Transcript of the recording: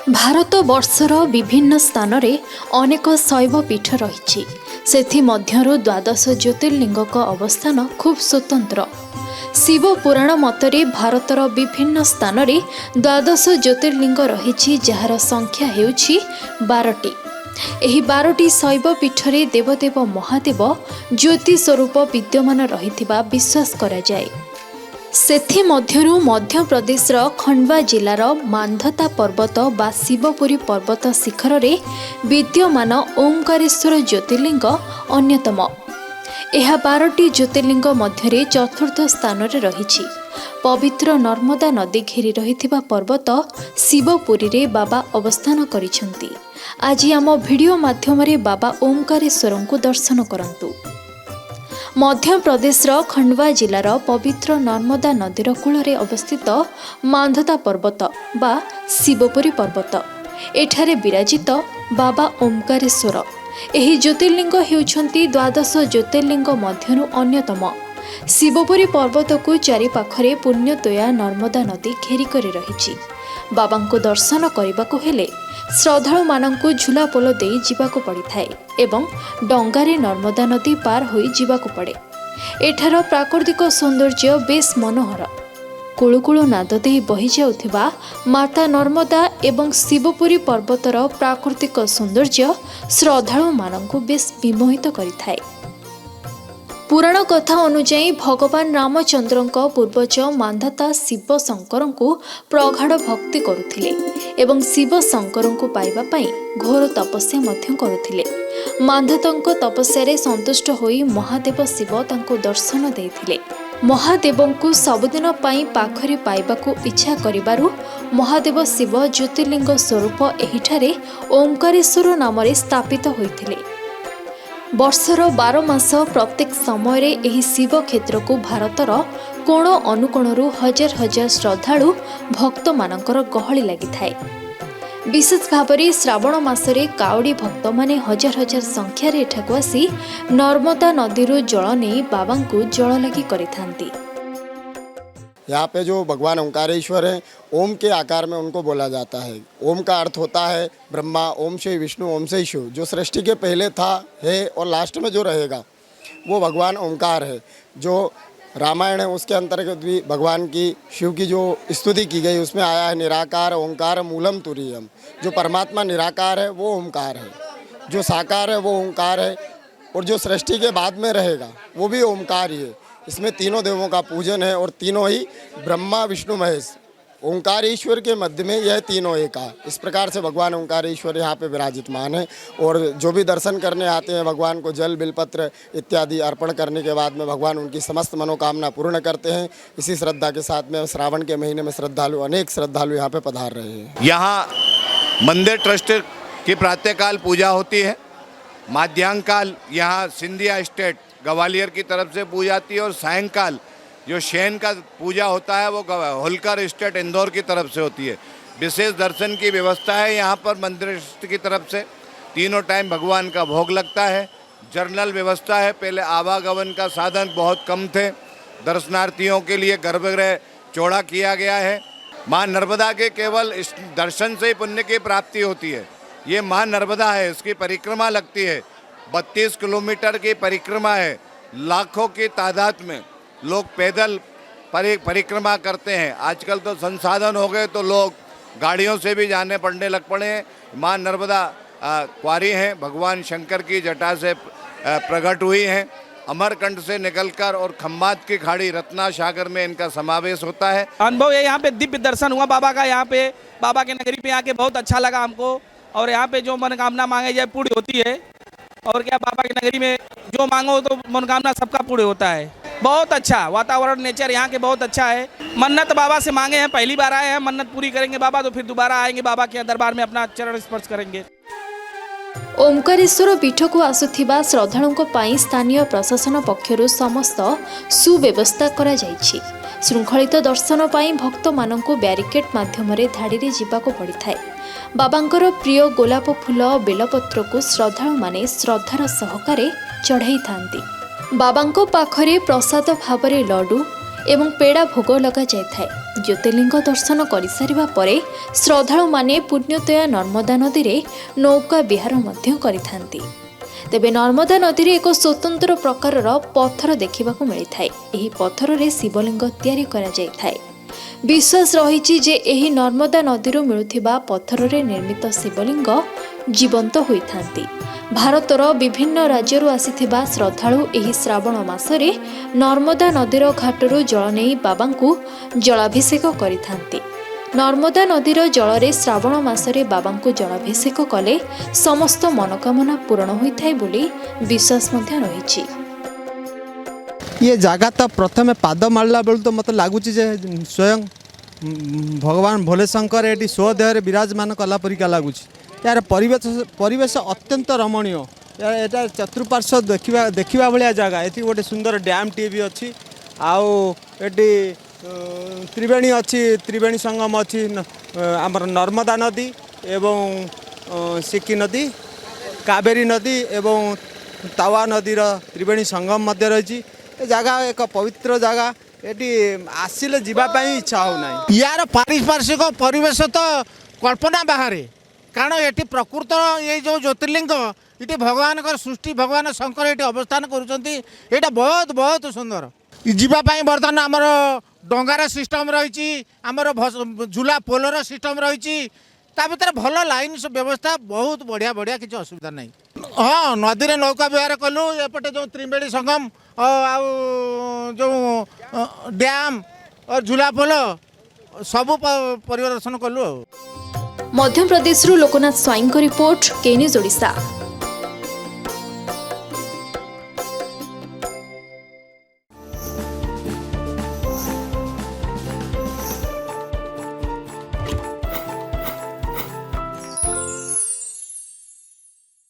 भारत वर्षर विभिन्न स्थान रे अनेक शैव पीठ रही सेथिमध्यरु द्वादश ज्योतिर्लिंग अवस्थान खूब स्वतंत्र। शिव पुराण मतरे भारतर विभिन्न स्थान रे द्वादश ज्योतिर्लिंग रही जार संख्या हेउछि 12टी। एही 12टी शैव पीठरे देवदेव महादेव ज्योति स्वरूप विद्यमान रहिथिबा विश्वास करा जाय। सेथि मध्यरु मध्य प्रदेशर खंडवा जिलार मांधता पर्वत बा शिवपुरी पर्वत शिखर रे विद्यमान ओंकारेश्वर ज्योतिर्लिंग अन्यतम। यह 12टी ज्योतिर्लिंग मध्यरे चतुर्थ स्थान रे रहिछि। पवित्र नर्मदा नदी घेरी रहिथिबा पर्वत शिवपुरी रे बाबा अवस्थान करिसंती। आज आम भिडियो माध्यम रे बाबा ओंकारेश्वर को दर्शन करंतु। मध्य प्रदेशर खंडवा जिलार पवित्र नर्मदा नदीर कूଳରେ अवस्थित मांधता पर्वत बा शिवपुरी पर्वत एठारे विराजित बाबा ओंकारेश्वर। एही ज्योतिर्लिंग हेउछंती द्वादश ज्योतिर्लिंग मध्यरु अन्यतम। शिवपुरी पर्वत को चारि पाखरे पुण्यतोया नर्मदा नदी घेरी करी रहिछि। बाबा को दर्शन करने हेले श्रद्धालु मानंकु झुला पोल दे जीवाको पड़िथाए एवं डंगारे नर्मदा नदी पार होई जीवाको पड़े। एठार प्राकृतिक सौंदर्य बेस मनोहर। कुळुकुळु नाद दे बहि जाउथिबा माता नर्मदा एवं शिवपुरी पर्वतर प्राकृतिक सौंदर्य श्रद्धालु मानंकु बेस विमोहित करिथाए। पुराण कथा अनुଯାୟୀ भगवान रामचंद्रଙ୍କ पूर्वज मांधाता शिव शंकर को प्रगाढ़ भक्ति करुथिले एवं शिव शंकर को पाइबा पाई घोर तपस्या मध्य करुथिले। मांधाताଙ୍କ तपस्या संतुष्ट होई महादेव शिव तांको दर्शन देथिले। महादेवଙ୍କୁ सबुदिन पाई पाखरे पाइबाकू इच्छा करिबारु महादेव शिव ज्योतिर्लिंग स्वरूप एहिठारे ओंकारेश्वर नाम स्थापित होइथिले। वर्षर 12 मास प्रत्येक समय रे एही शिव क्षेत्र को भारतर कोण अनुकोणरू हजार हजार श्रद्धालु भक्त मानकर गहली लगी थाए। विशेष भाव श्रावण मासरे कावड़ी भक्त माने हजार हजार संख्यार एठाकू आसी नर्मदा नदीरू जल नहीं बाबा को जल लगी करिथांती। यहाँ पे जो भगवान ओंकारेश्वर हैं, ओम के आकार में उनको बोला जाता है। ओम का अर्थ होता है ब्रह्मा, ओम से विष्णु, ओम से शिव। जो सृष्टि के पहले था, है और लास्ट में जो रहेगा वो भगवान ओंकार है। जो रामायण है उसके अंतर्गत भी भगवान की शिव की जो स्तुति की गई उसमें आया है निराकार ओंकार मूलम तुरीयम। जो परमात्मा निराकार है वो ओंकार है, जो साकार है वो ओंकार है और जो सृष्टि के बाद में रहेगा वो भी ओंकार ही है। इसमें तीनों देवों का पूजन है और तीनों ही ब्रह्मा विष्णु महेश ओंकारेश्वर के मध्य में यह तीनों एक है। इस प्रकार से भगवान ओंकारेश्वर यहाँ पे विराजितमान है और जो भी दर्शन करने आते हैं भगवान को जल बिलपत्र इत्यादि अर्पण करने के बाद में भगवान उनकी समस्त मनोकामना पूर्ण करते हैं। इसी श्रद्धा के साथ में श्रावण के महीने में अनेक श्रद्धालु यहाँ पे पधार रहे हैं। यहाँ मंदिर ट्रस्ट की प्रातःकाल पूजा होती है। माध्यांकाल यहाँ सिंधिया स्टेट ग्वालियर की तरफ से पूजा आती है और सायंकाल जो शयन का पूजा होता है वो होलकर स्टेट इंदौर की तरफ से होती है। विशेष दर्शन की व्यवस्था है यहाँ पर मंदिर की तरफ से। तीनों टाइम भगवान का भोग लगता है। जर्नल व्यवस्था है। पहले आवागमन का साधन बहुत कम थे। दर्शनार्थियों के लिए गर्भगृह चौड़ा किया गया है। माँ नर्मदा के केवल इस दर्शन से ही पुण्य की प्राप्ति होती है। ये माँ नर्मदा है, इसकी परिक्रमा लगती है। 32 किलोमीटर की परिक्रमा है। लाखों की तादाद में लोग पैदल परिक्रमा करते हैं। आजकल तो संसाधन हो गए तो लोग गाड़ियों से भी जाने पड़ने लग पड़े हैं। माँ नर्मदा कुंवारी हैं, भगवान शंकर की जटा से प्रकट हुई हैं। अमरकंट से निकलकर और खम्मात की खाड़ी रत्ना सागर में इनका समावेश होता है। अनुभव है यहाँ पे दिव्य दर्शन हुआ बाबा का। यहाँ पे बाबा के नगरी पे आके बहुत अच्छा लगा हमको। और यहाँ पे जो मनोकामना मांगे जाए पूरी होती है। और क्या बाबा की नगरी में जो मांगो तो मनोकामना सबका पूरे होता है। बहुत अच्छा वातावरण, नेचर यहाँ के बहुत अच्छा है। मन्नत बाबा से मांगे हैं, पहली बार आए हैं, मन्नत पूरी करेंगे बाबा तो फिर दोबारा आएंगे बाबा के दरबार में अपना चरण स्पर्श करेंगे। ओंकारेश्वर पीठ को आसुथिबा श्रद्धालुओं पाई स्थानीय प्रशासन पक्षरु समस्त सुव्यवस्था करा जायछि। श्रृंखलित दर्शन पाई भक्त मानंकु बैरिकेड माध्यम धाड़ी रे जीवाको पड़िथाए। बाबांकर प्रिय गोलाप फूल बेलपत्र को श्रद्धालु माने श्रद्धार सहकारे चढ़ाई थांती। बाबांको पाखरे प्रसाद भावरे लड्डू एवं पेड़ा भोग लगा जाए। ज्योतिर्लिंग दर्शन कर सारिबा परे श्रद्धालु माने पुण्यतया नर्मदा नदी रे नौका विहार मध्य करिथांती। तेबे नर्मदा नदी रे एक स्वतंत्र प्रकारर पत्थर देखिबाकू मिलिथाय। एही पत्थर रे शिवलिंग तयारी करा जायथाय। विश्वास रहिछि जे एही नर्मदा नदीरू मिलुथिबा पत्थर रे निर्मित शिवलिंग जीवंत होइथांती। भारतर विभिन्न राज्यरू आसिथिबा श्रद्धालु एही श्रावण मासरे नर्मदा नदीर घाटरू जल नेई बाबांकू जलाभिषेक करिथांती। नर्मदा नदीर जलरे श्रावण मासरे बाबांकू जलाभिषेक कले समस्त मनोकामना पूर्ण होइथाय बोली विश्वास मध्य रहिछि। ये जगह तो प्रथम पाद मारला बेलू तो मत लगुच स्वयं भगवान भोले शंकर ये स्वदेह विराजमान कला परिका लगुच। यार परिवेश अत्यंत रमणीय। यार चतुर्पार्श्व देखा भाया जगह ये गोटे सुंदर डैम टी भी अच्छी। आउटी त्रिवेणी अच्छी, त्रिवेणी संगम अच्छी, आमर नर्मदा नदी एवं सिक्की नदी, कावेरी नदी एवं तावा नदीर त्रिवेणी संगम मध्य रही। जगह एक पवित्र जगह ये आसिले जीवाई इच्छा होना। यार पारिपार्श्विक परिवेश तो कल्पना बाहर, कारण ये प्रकृत ये जो ज्योतिर्लिंग ये भगवान सृष्टि भगवान शंकर ये अवस्थान करुँच। बहुत बहुत सुंदर जीवाई। बर्तमान आमर डंगार सिस्टम रही, आमर झूला पोलर सिस्टम रही, भर भल लाइन व्यवस्था बहुत बढ़िया बढ़िया किसी असुविधा नहीं। हाँ नदी में नौका विहार कलु, एपटे जो त्रिवेणी संगम जो डैम और झूला पोल सबू परिदर्शन कलु। मध्य प्रदेश लोकनाथ स्वाईं रिपोर्ट, के न्यूज ओडिशा।